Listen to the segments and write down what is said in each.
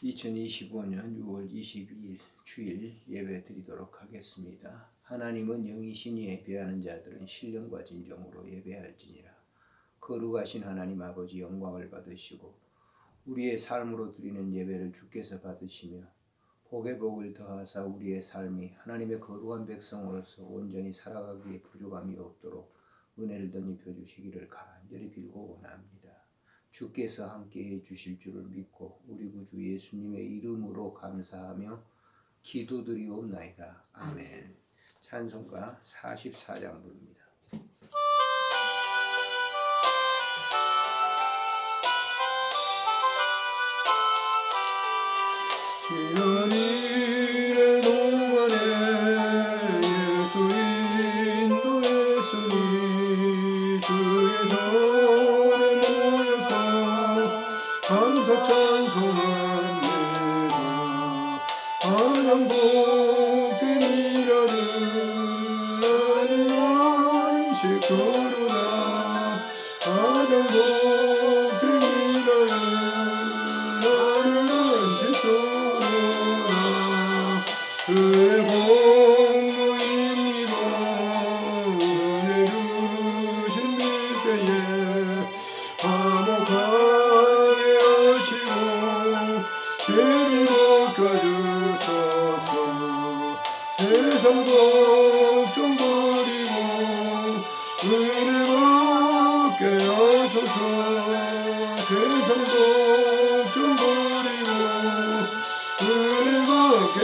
2025년 6월 22일 주일 예배 드리도록 하겠습니다. 하나님은 영이시니 예배하는 자들은 신령과 진정으로 예배할지니라. 거룩하신 하나님 아버지 영광을 받으시고 우리의 삶으로 드리는 예배를 주께서 받으시며 복의 복을 더하사 우리의 삶이 하나님의 거룩한 백성으로서 온전히 살아가기에 부족함이 없도록 은혜를 덧입혀 주시기를 간절히 빌고 원합니다. 주께서 함께해 주실 줄을 믿고 우리 구주 예수님의 이름으로 감사하며 기도드리옵나이다. 아멘. 찬송가 44장 부릅니다. 지난 일의 동안에 예수 인도했으니 주의 전에 모여서 감사 찬송합니다. 가장 복된 일하를 나는 안식 거로나 가장 복된 일하를 나는 안식 거로나 그의 공로입니다. 은혜 주신 빌때에 화목하게 하시고 죄를 덮어주소서. 세상 걱정 버리고 은혜 받게 하소서. 세상 걱정 버리고 은혜 받게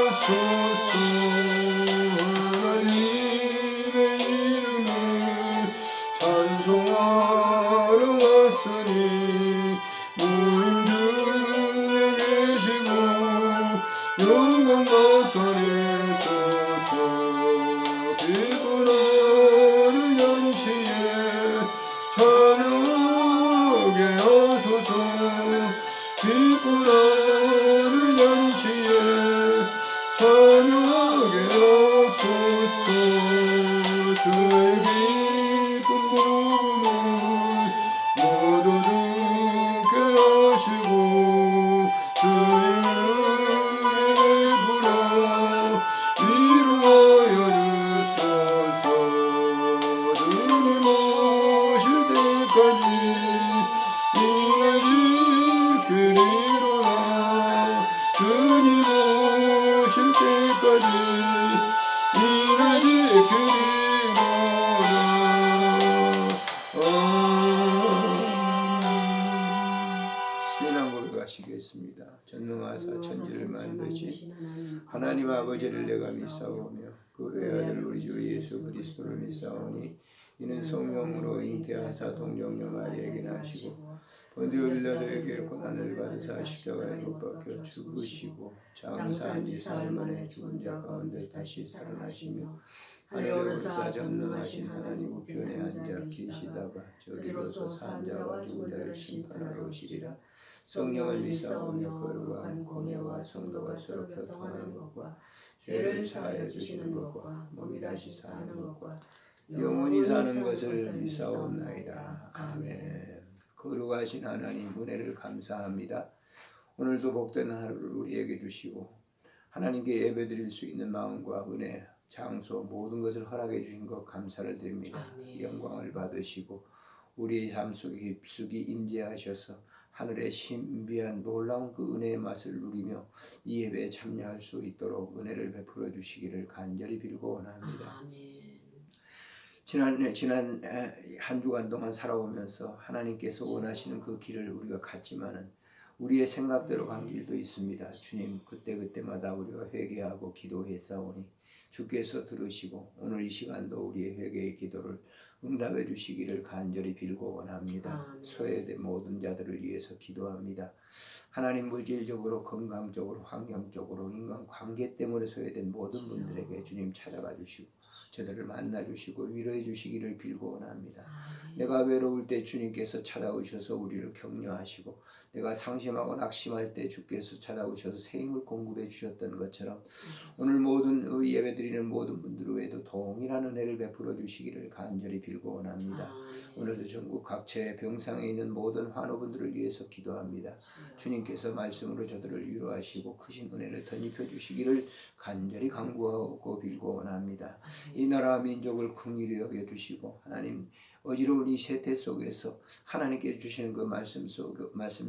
하소서. 하나님의 이름을 찬송하러 왔으니 모임 중에 계시고 영광 나타내소서. 기쁘나는 잔치에 찬양하게 하소서. 기쁘나는 잔치에 찬양하게 하소서. 주의 기쁜 부름을 모두 듣게 하시고 주의 은혜를 베풀어 이루어야 주소서. 주님 오실 때까지 이날 지키리로다. 주님 오실 때까지 이날 지키리로다. 신앙 고백하시겠습니다. 전능하사 천지를 만드신 하나님 아버지를 내가 믿사오며 그 외아들 우리 주 예수 그리스도를 믿사오니 이는 성령으로 잉태하사 동정녀 마리아에게 나시고 본디오 빌라도에게 고난을 받으사 십자가에 못 박혀 죽으시고 장사한 지 사흘 만에 죽은 자 가운데 다시 살아나시며 하늘에 오르사 전능하신 하나님 우편에 앉아 계시다가 저리로서 산 자와 죽은 자를 심판하러 오시리라. 성령을 믿사오며 거룩한 공예와 성도가 서로 교통하는 것과 죄를 사하여 주시는 것과 몸이 다시 사는 것과 영원히 사는 것을 믿사옵나이다. 아멘. 거룩하신 하나님 은혜를 감사합니다. 오늘도 복된 하루를 우리에게 주시고 하나님께 예배드릴 수 있는 마음과 은혜, 장소 모든 것을 허락해 주신 것 감사를 드립니다. 아멘. 영광을 받으시고 우리의 삶 속에 깊숙이 임재하셔서 하늘의 신비한 놀라운 그 은혜의 맛을 누리며 이 예배에 참여할 수 있도록 은혜를 베풀어 주시기를 간절히 빌고 원합니다. 아멘. 지난 한 주간 동안 살아오면서 하나님께서 원하시는 그 길을 우리가 갔지만은 우리의 생각대로 간 길도 있습니다. 주님 그때마다 우리가 회개하고 기도했사오니 주께서 들으시고 오늘 이 시간도 우리의 회개의 기도를 응답해 주시기를 간절히 빌고 원합니다. 소외된 모든 자들을 위해서 기도합니다. 하나님 물질적으로 건강적으로 환경적으로 인간관계 때문에 소외된 모든 분들에게 주님 찾아가 주시고 저들을 만나 주시고 위로해 주시기를 빌고 원합니다. 내가 외로울 때 주님께서 찾아오셔서 우리를 격려하시고 내가 상심하고 낙심할 때 주께서 찾아오셔서 새 힘을 공급해 주셨던 것처럼 오늘 모든 예배드리는 모든 분들 외에도 동일한 은혜를 베풀어 주시기를 간절히 빌고 원합니다. 오늘도 전국 각처의 병상에 있는 모든 환우분들을 위해서 기도합니다. 주님께서 말씀으로 저들을 위로하시고 크신 은혜를 덧입혀 주시기를 간절히 간구하고 빌고 원합니다. 이 나라와 민족을 긍휼히 여겨 주시고 하나님 어지러운 이 세태 속에서 하나님께 주시는 그 말씀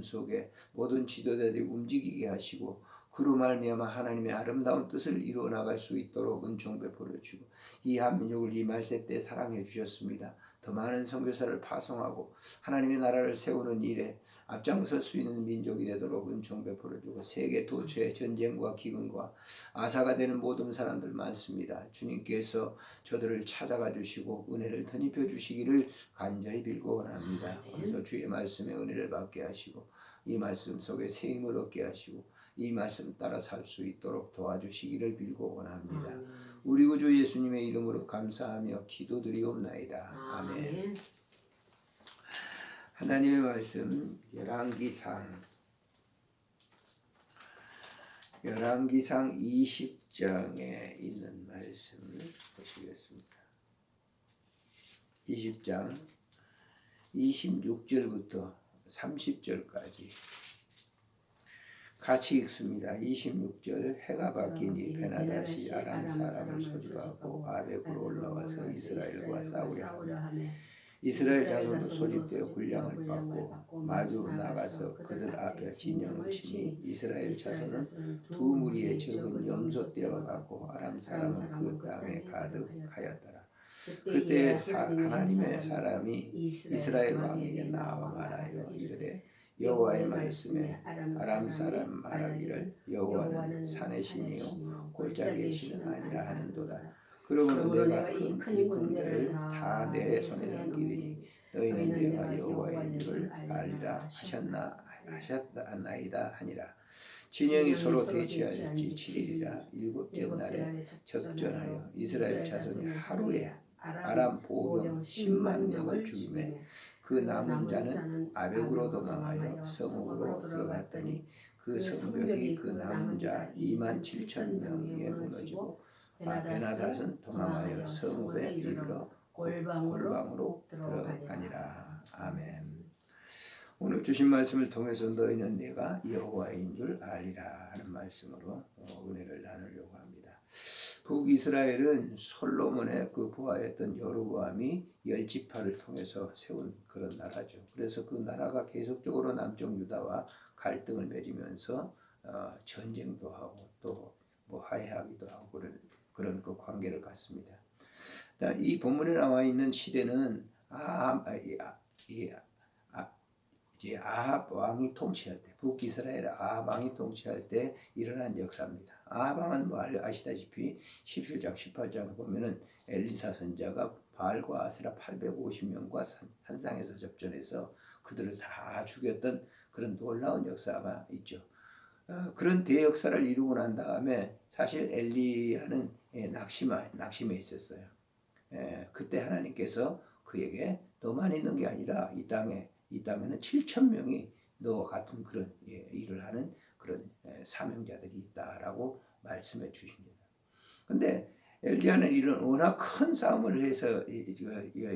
속에 모든 지도자들이 움직이게 하시고 그로 말미암아 하나님의 아름다운 뜻을 이루어 나갈 수 있도록 은총 베풀어 주고 이 한민족을 이 말세 때 사랑해 주셨습니다. 더 많은 선교사를 파송하고 하나님의 나라를 세우는 일에 앞장설 수 있는 민족이 되도록 은총 베풀어 주고 세계 도처의 전쟁과 기근과 아사가 되는 모든 사람들 많습니다. 주님께서 저들을 찾아가 주시고 은혜를 덧입혀 주시기를 간절히 빌고 원합니다. 오늘도 주의 말씀에 은혜를 받게 하시고 이 말씀 속에 새 힘을 얻게 하시고 이 말씀 따라 살 수 있도록 도와주시기를 빌고 원합니다. 우리 구주 예수님의 이름으로 감사하며 기도드리옵나이다. 아멘. 하나님의 말씀 열왕기상 20장에 있는 말씀을 보시겠습니다. 20장 26절부터 30절까지 같이 읽습니다. 26절 해가 바뀌니 베나다시 아람 사람을 소집하고 아벡으로 올라와서 이스라엘과 싸우려 하며 이스라엘 자손도 소집되어 군량을 받고 마주 나가서 그들 앞에 진영을 치니 이스라엘 자손은 두 무리의 적은 염소떼와 같고 아람 사람은 그 땅에 가득하였더라. 그때 하나님의 사람이 이스라엘 왕에게 나와 말하여 이르되 여호와의 말씀에 아람 사람 말하기를 여호와는 산의 신이요 골짜기의 신은 아니라 하는도다. 그러므로 내가 이 큰 군대를 다 내 손에 넘기리니 너희는 내가 여호와인 줄 알리라 하셨나이다 하니라. 진영이 서로 대치할지 7일이라 일곱째 날에 접전하여 이스라엘 자손이 하루에 아람 보병 10만 명을 죽이매 그 남은 자는 아벡으로 도망하여 성읍으로 들어갔더니 그 성벽이 그 남은 자 2만 7천 명에 무너지고 베나닷은 도망하여 성읍에 이르러 골방으로 들어가니라. 아멘. 오늘 주신 말씀을 통해서 너희는 내가 여호와인 줄 알리라 하는 말씀으로 은혜를 나누려고 합니다. 북이스라엘은 솔로몬의 그 부하였던 여로보암이 10지파를 통해서 세운 그런 나라죠. 그래서 그 나라가 계속적으로 남쪽 유다와 갈등을 맺으면서 전쟁도 하고 또 뭐 화해하기도 하고 그런 그 관계를 갖습니다. 이 본문에 나와 있는 시대는 이제 아합 왕이 통치할 때, 북이스라엘 아합 왕이 통치할 때 일어난 역사입니다. 아합 왕은 뭐 아시다시피 17장 18장에 보면은 엘리사 선자가 바알과 아세라 850명과 산상에서 접전해서 그들을 다 죽였던 그런 놀라운 역사가 있죠. 그런 대역사를 이루고 난 다음에 사실 엘리야는 낙심해 있었어요. 그때 하나님께서 그에게 너만 있는 게 아니라 이 땅에는 7천 명이 너와 같은 그런 일을 하는 그런 사명자들이 있다라고 말씀해 주십니다. 근데 엘리야는 이런 워낙 큰 싸움을 해서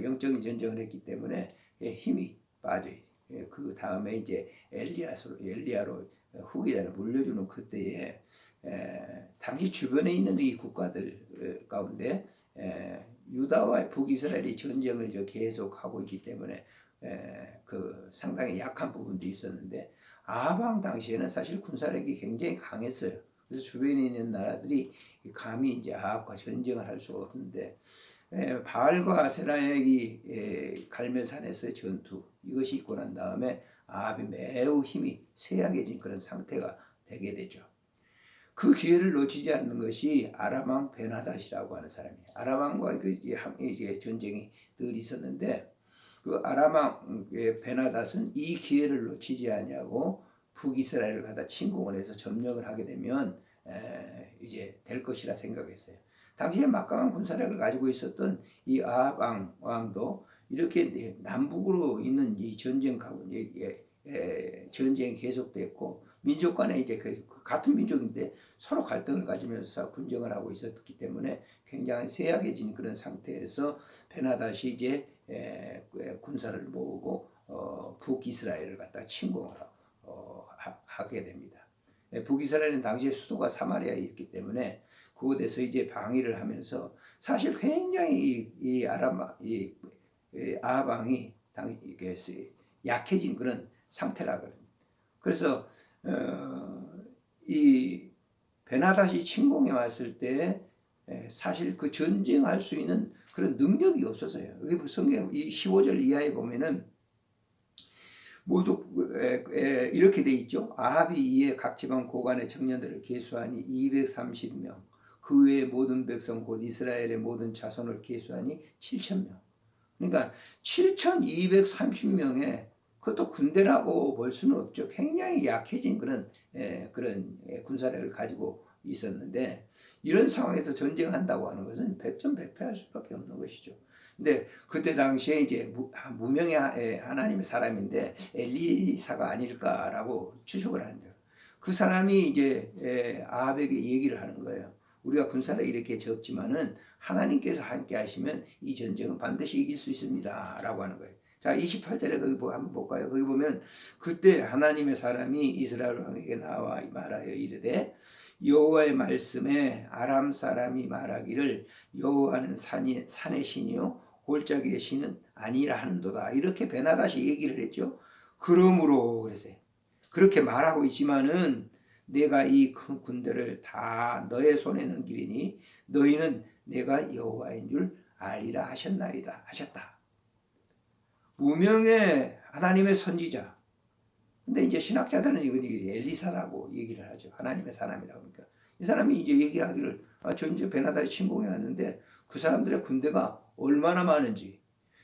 영적인 전쟁을 했기 때문에 힘이 빠져요. 그 다음에 이제 엘리야로 후계자를 물려주는 그때에 당시 주변에 있는 이 국가들 가운데 유다와 북이스라엘이 전쟁을 계속하고 있기 때문에 그 상당히 약한 부분도 있었는데 아합 왕 당시에는 사실 군사력이 굉장히 강했어요. 그래서 주변에 있는 나라들이 감히 이제 아합과 전쟁을 할 수가 없는데 바알과 아세라의 갈멜산에서의 전투 이것이 있고 난 다음에 아합이 매우 힘이 쇠약해진 그런 상태가 되게 되죠. 그 기회를 놓치지 않는 것이 아람 왕 베나닷이라고 하는 사람이에요. 아람 왕과 이제 전쟁이 늘 있었는데 그 아람 왕 베나닷은 이 기회를 놓치지 않냐고 북이스라엘을 갖다 침공을 해서 점령을 하게 되면 이제 될 것이라 생각했어요. 당시에 막강한 군사력을 가지고 있었던 이 아합 왕도 이렇게 남북으로 있는 이 전쟁 전쟁이 계속됐고 민족 간에 이제 같은 민족인데 서로 갈등을 가지면서 분쟁을 하고 있었기 때문에 굉장히 쇠약해진 그런 상태에서 베나다시 이제 군사를 모으고 북이스라엘을 갖다 침공을 하게 됩니다. 북이스라엘은 당시에 수도가 사마리아에 있기 때문에 그곳에서 이제 방위를 하면서 사실 굉장히 이 아합 왕이 약해진 그런 상태라거든요. 그래서 이 베나다시 침공에 왔을 때 사실 그 전쟁할 수 있는 그런 능력이 없었어요. 여기 성경 이 15절 이하에 보면은 모두 이렇게 돼 있죠. 아합이 이에 각 지방 고관의 청년들을 계수하니 230명, 그 외의 모든 백성 곧 이스라엘의 모든 자손을 계수하니 7,000명. 그러니까 7,230명의 그것도 군대라고 볼 수는 없죠. 굉장히 약해진 그런 군사력을 가지고 있었는데 이런 상황에서 전쟁한다고 하는 것은 백전백패할 수밖에 없는 것이죠. 근데 그때 당시에 이제 무명의 하나님의 사람인데 엘리사가 아닐까라고 추측을 한다. 그 사람이 이제 아합에게 얘기를 하는 거예요. 우리가 군사력이 이렇게 적지만은 하나님께서 함께 하시면 이 전쟁은 반드시 이길 수 있습니다. 라고 하는 거예요. 자, 28절에 거기 한번 볼까요? 거기 보면 그때 하나님의 사람이 이스라엘 왕에게 나와 말하여 이르되 여호와의 말씀에 아람 사람이 말하기를 여호와는 산의 신이요 골짜기의 신은 아니라 하는도다. 이렇게 베나다시 얘기를 했죠. 그러므로 그랬어요. 그렇게 말하고 있지만은 내가 이 큰 군대를 다 너의 손에 넘기리니 너희는 내가 여호와인 줄 알리라 하셨다. 무명의 하나님의 선지자. 근데 이제 신학자들은 이거 엘리사라고 얘기를 하죠. 하나님의 사람이라고 하니까. 이 사람이 이제 얘기하기를 전제 베나다에 침공해 왔는데 그 사람들의 군대가 얼마나 많은지.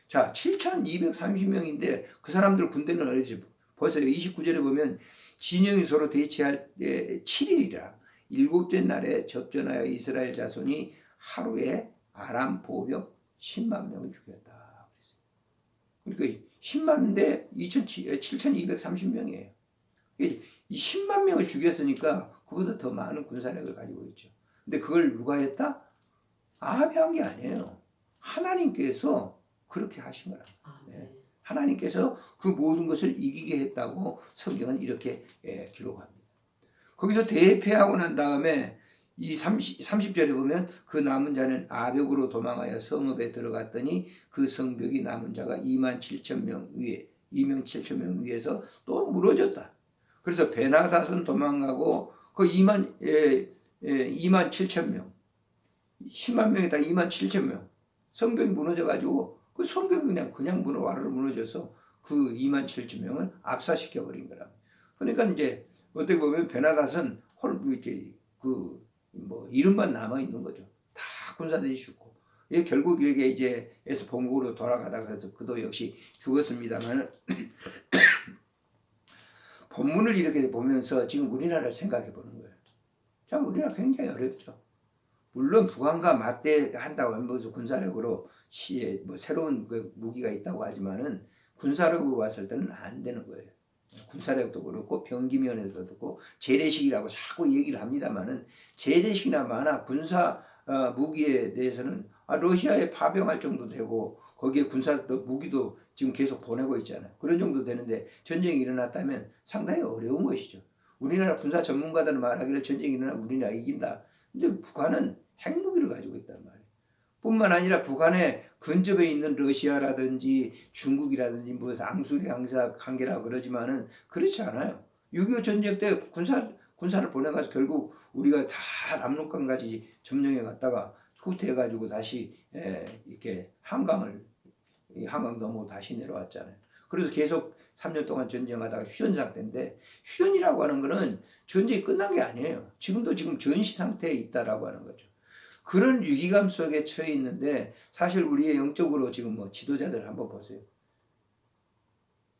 자, 7,230명인데 그 사람들 군대는 어디지? 벌써 29절에 보면 진영이 서로 대치할 때 7일이라 7째 날에 접전하여 이스라엘 자손이 하루에 아람 보병 10만 명을 죽였다. 그러니까 10만 대 7,230명이에요. 이 10만 명을 죽였으니까 그보다 더 많은 군사력을 가지고 있죠. 근데 그걸 누가 했다? 아합이 한 게 아니에요. 하나님께서 그렇게 하신 거라. 네. 하나님께서 그 모든 것을 이기게 했다고 성경은 이렇게 기록합니다. 거기서 대패하고 난 다음에 이 30절에 보면 그 남은 자는 아벡으로 도망하여 성읍에 들어갔더니 그 성벽이 남은 자가 27,000명 위에 27,000명 위에서 또 무너졌다. 그래서 베나닷은 도망가고 그 27,000명 10만 명이 다 27,000명 성벽이 무너져가지고 그 성벽이 그냥 와르르 무너져서 그 27,000명을 압사시켜 버린 거라. 그러니까 이제 어떻게 보면 베나닷은 이름만 남아 있는 거죠. 다 군사들이 죽고. 결국 이렇게 이제 에서 본국으로 돌아가다가 그도 역시 죽었습니다만 본문을 이렇게 보면서 지금 우리나라를 생각해 보는 거예요. 참 우리나라 굉장히 어렵죠. 물론 북한과 맞대한다고 하면서 군사력으로 새로운 무기가 있다고 하지만은 군사력으로 왔을 때는 안 되는 거예요. 군사력도 그렇고 병기면에도 그렇고 재래식이라고 자꾸 얘기를 합니다만은 재래식이나 마나 군사 무기에 대해서는 러시아에 파병할 정도 되고 거기에 군사도 무기도 지금 계속 보내고 있잖아요. 그런 정도 되는데 전쟁이 일어났다면 상당히 어려운 것이죠. 우리나라 군사 전문가들은 말하기를 전쟁이 일어나면 우리나라 이긴다. 근데 북한은 핵무기를 가지고 있단 말이에요. 뿐만 아니라 북한의 근접에 있는 러시아라든지 중국이라든지 뭐 앙숙의 관계라고 그러지만은 그렇지 않아요. 6.25 전쟁 때 군사를 보내가서 결국 우리가 다 압록강까지 점령해 갔다가 후퇴해가지고 다시 이렇게 한강 넘어 다시 내려왔잖아요. 그래서 계속 3년 동안 전쟁하다가 휴전 상태인데 휴전이라고 하는 거는 전쟁이 끝난 게 아니에요. 지금도 지금 전시 상태에 있다라고 하는 거죠. 그런 위기감 속에 처해 있는데 사실 우리의 영적으로 지금 지도자들 한번 보세요.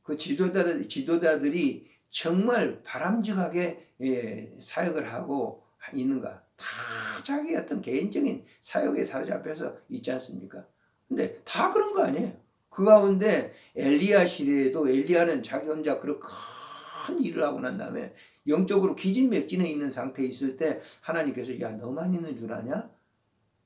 그 지도자들이 정말 바람직하게 사역을 하고 있는가? 다 자기 어떤 개인적인 사역에 사로잡혀서 있지 않습니까? 근데 다 그런 거 아니에요. 그 가운데 엘리야 시대에도 엘리야는 자기 혼자 그런 큰 일을 하고 난 다음에 영적으로 기진맥진해 있는 상태에 있을 때 하나님께서 야 너만 있는 줄 아냐?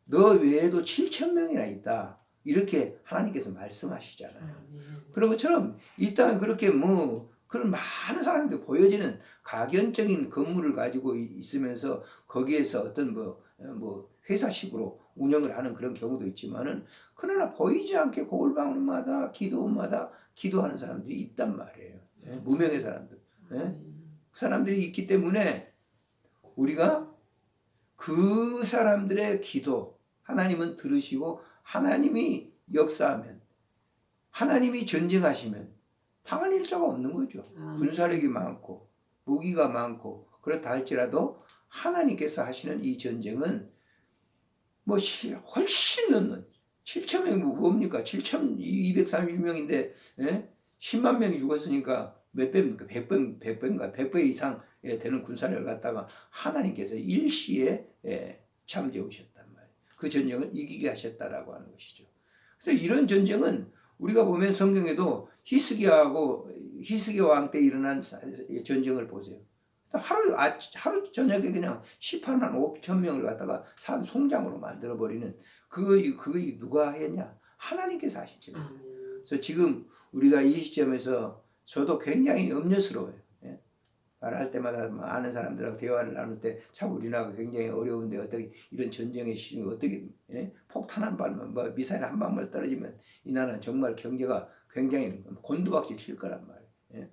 너 외에도 7,000명이나 있다. 이렇게 하나님께서 말씀하시잖아요. 그런 것처럼 이 땅에 그렇게 뭐 그런 많은 사람들이 보여지는 각연적인 건물을 가지고 있으면서 거기에서 어떤 뭐 회사식으로 운영을 하는 그런 경우도 있지만은 그러나 보이지 않게 골방마다 기도마다 기도하는 사람들이 있단 말이에요. 무명의 사람들. 그 사람들이 있기 때문에 우리가 그 사람들의 기도 하나님은 들으시고 하나님이 역사하면 하나님이 전쟁하시면 당할 일자가 없는 거죠. 군사력이 많고 무기가 많고 그렇다 할지라도 하나님께서 하시는 이 전쟁은 뭐 훨씬 넘는 7,000명이 뭡니까? 7,230명인데 10만 명이 죽었으니까 몇 배입니까? 100배인가? 100배 이상 되는 군사력을 갖다가 하나님께서 일시에 잠재우셨단 말이에요. 그 전쟁을 이기게 하셨다라고 하는 것이죠. 그래서 이런 전쟁은 우리가 보면 성경에도 히스기야 왕 때 일어난 전쟁을 보세요. 하루 저녁에 그냥 18만 5천 명을 갖다가 산 송장으로 만들어버리는 그거 누가 했냐? 하나님께서 하신 거예요. 그래서 지금 우리가 이 시점에서 저도 굉장히 염려스러워요. 말할 때마다 아는 사람들하고 대화를 나눌 때 참 우리나라가 굉장히 어려운데 어떻게 이런 전쟁의 시즌 어떻게 폭탄 한 발만 뭐 미사일 한 방만 떨어지면 이 나라는 정말 경제가 굉장히 곤두박질 칠 거란 말이에요.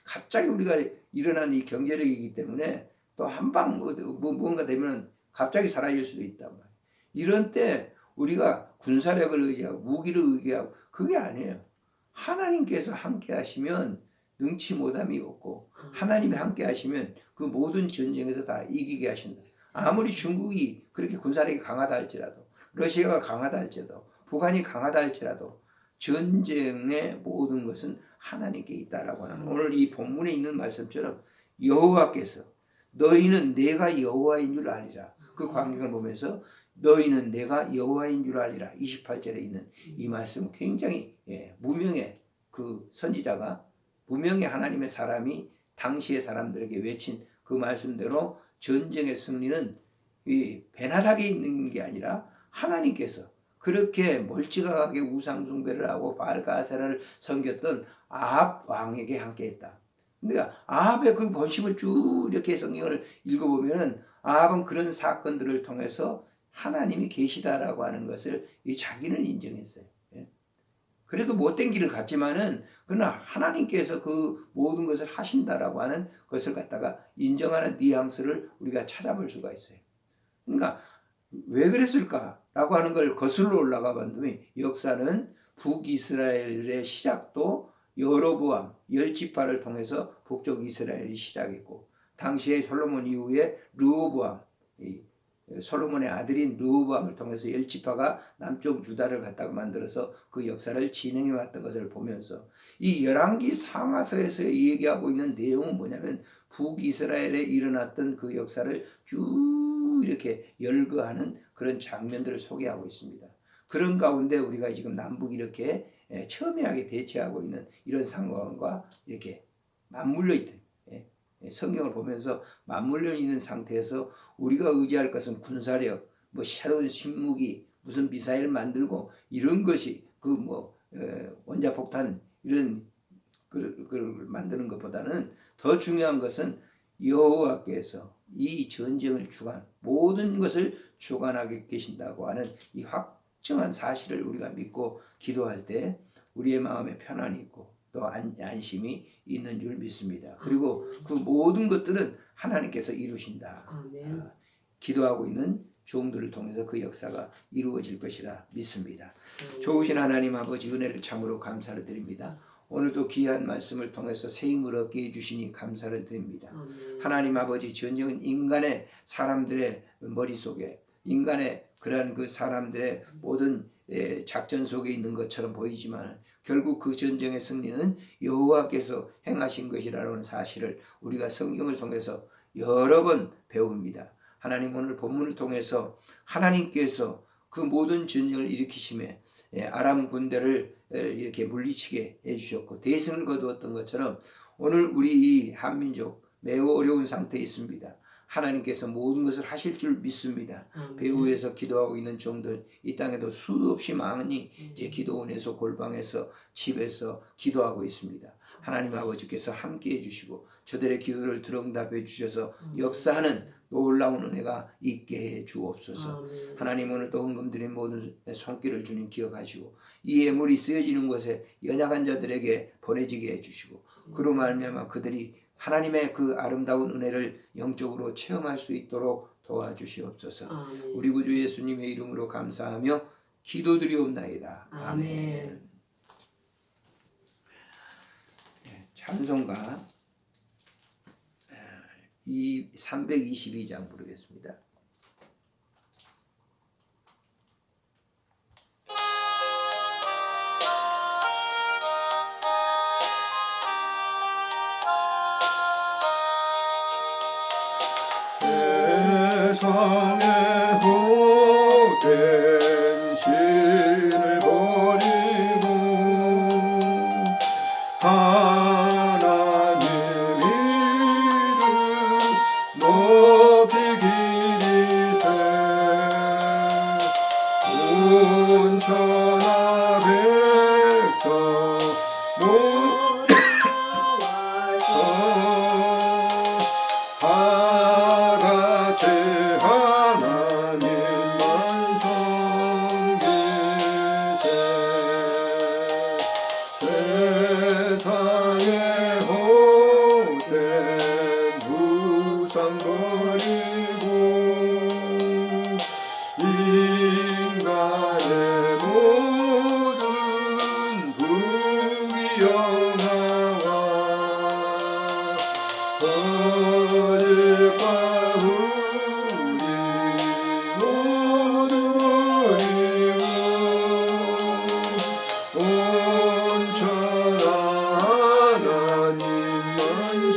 갑자기 우리가 일어난 이 경제력이기 때문에 또 한 방 뭔가 되면 갑자기 사라질 수도 있단 말이에요. 이런 때 우리가 군사력을 의지하고 무기를 의지하고 그게 아니에요. 하나님께서 함께 하시면 능치 못함이 없고 하나님이 함께 하시면 그 모든 전쟁에서 다 이기게 하신다. 아무리 중국이 그렇게 군사력이 강하다 할지라도 러시아가 강하다 할지라도 북한이 강하다 할지라도 전쟁의 모든 것은 하나님께 있다라고 하는 오늘 이 본문에 있는 말씀처럼 여호와께서 너희는 내가 여호와인 줄 아리라. 그 광경을 보면서 너희는 내가 여호와인 줄 아리라. 28절에 있는 이 말씀은 굉장히 무명의 그 선지자가 무명의 하나님의 사람이 당시의 사람들에게 외친 그 말씀대로 전쟁의 승리는 이 베나닥에 있는 게 아니라 하나님께서 그렇게 멀찌감하게 우상 숭배를 하고 바알가세라를 섬겼던 아합 왕에게 함께했다. 그러니까 아합의 그 본심을 쭉 이렇게 성경을 읽어보면은 아합은 그런 사건들을 통해서 하나님이 계시다라고 하는 것을 자기는 인정했어요. 그래도 못된 길을 갔지만은 그러나 하나님께서 그 모든 것을 하신다라고 하는 것을 갖다가 인정하는 뉘앙스를 우리가 찾아볼 수가 있어요. 그러니까 왜 그랬을까라고 하는 걸 거슬러 올라가 봤더니 역사는 북이스라엘의 시작도 여로보암 10지파를 통해서 북쪽 이스라엘이 시작했고 당시에 솔로몬 이후에 르호보암 솔로몬의 아들인 르호보암을 통해서 10지파가 남쪽 유다를 갖다가 만들어서 그 역사를 진행해 왔던 것을 보면서 이 열왕기 상하서에서 얘기하고 있는 내용은 뭐냐면 북이스라엘에 일어났던 그 역사를 쭉 이렇게 열거하는 그런 장면들을 소개하고 있습니다. 그런 가운데 우리가 지금 남북 이렇게 첨예하게 대치하고 있는 이런 상황과 이렇게 맞물려 있던 성경을 보면서 맞물려 있는 상태에서 우리가 의지할 것은 군사력, 뭐 새로운 신무기, 무슨 미사일 만들고 이런 것이 그 원자폭탄 이런 걸 만드는 것보다는 더 중요한 것은 여호와께서 이 전쟁을 모든 것을 주관하게 계신다고 하는 이 확정한 사실을 우리가 믿고 기도할 때 우리의 마음에 편안이 있고 또 안심이 있는 줄 믿습니다. 그리고 그 모든 것들은 하나님께서 이루신다. 기도하고 있는 종들을 통해서 그 역사가 이루어질 것이라 믿습니다. 좋으신 하나님 아버지 은혜를 참으로 감사를 드립니다. 오늘도 귀한 말씀을 통해서 새 힘을 얻게 해주시니 감사를 드립니다. 하나님 아버지 전쟁은 인간의 사람들의 머릿속에 인간의 그러한 그 사람들의 모든 작전 속에 있는 것처럼 보이지만 결국 그 전쟁의 승리는 여호와께서 행하신 것이라는 사실을 우리가 성경을 통해서 여러 번 배웁니다. 하나님 오늘 본문을 통해서 하나님께서 그 모든 전쟁을 일으키심에 아람 군대를 이렇게 물리치게 해주셨고 대승을 거두었던 것처럼 오늘 우리 이 한민족 매우 어려운 상태에 있습니다. 하나님께서 모든 것을 하실 줄 믿습니다. 배후에서 기도하고 있는 종들 이 땅에도 수도 없이 많이 이제 기도원에서 골방에서 집에서 기도하고 있습니다. 하나님 아버지께서 함께 해주시고 저들의 기도를 들응답해 주셔서 역사하는 놀라운 은혜가 있게 해 주옵소서. 하나님 오늘 또 헌금드린 모든 손길을 주님 기억하시고 이 예물이 쓰여지는 것에 연약한 자들에게 보내지게 해주시고 그로 말미암아 그들이 하나님의 그 아름다운 은혜를 영적으로 체험할 수 있도록 도와주시옵소서. 우리 구주 예수님의 이름으로 감사하며 기도드리옵나이다. 아멘. 찬송가 322장 부르겠습니다. 세상의 복된 신을 버리고 하나님 이름 높이 기리세 온 천하 백성 다같이 하나님만 섬기세 세상의 헛된 우상 버리고 인간의 모든 부귀영화와 어릴까 우리 모두 버리고 온 천하 하나님만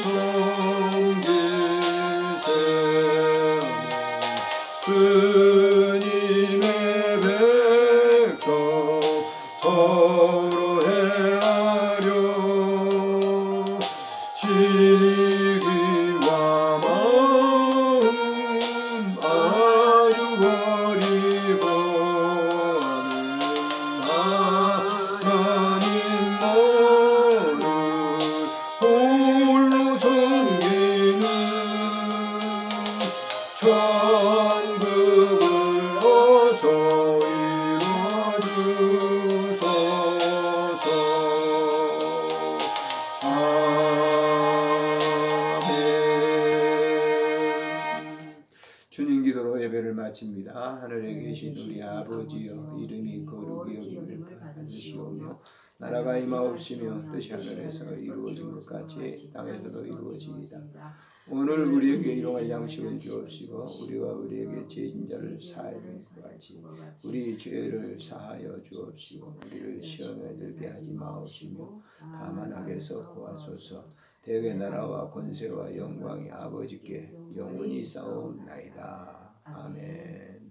섬기세 주님의 백성 서로 행하려 시기와 마음 아주 버리고는 하나님만을 홀로 섬기는 천국을 어서 이뤄주소서. 주님 기도로 예배를 마칩니다. 하늘에 계신 우리 아버지여 이름이 거룩히 여김을 받으시오며 나라가 임하옵시며 뜻이 하늘에서 이루어진 것 같이 땅에서도 이루어지이다. 오늘 우리에게 일용할 양식을 주옵시고 우리가 우리에게 죄진 자를 사하여 준 것 같이 우리 죄를 사하여 주옵시고 우리를 시험에 들게 하지 마옵시며 다만 악에서 구하소서. 대개 나라와 권세와 영광이 아버지께 영원히 싸움나이다. 아멘.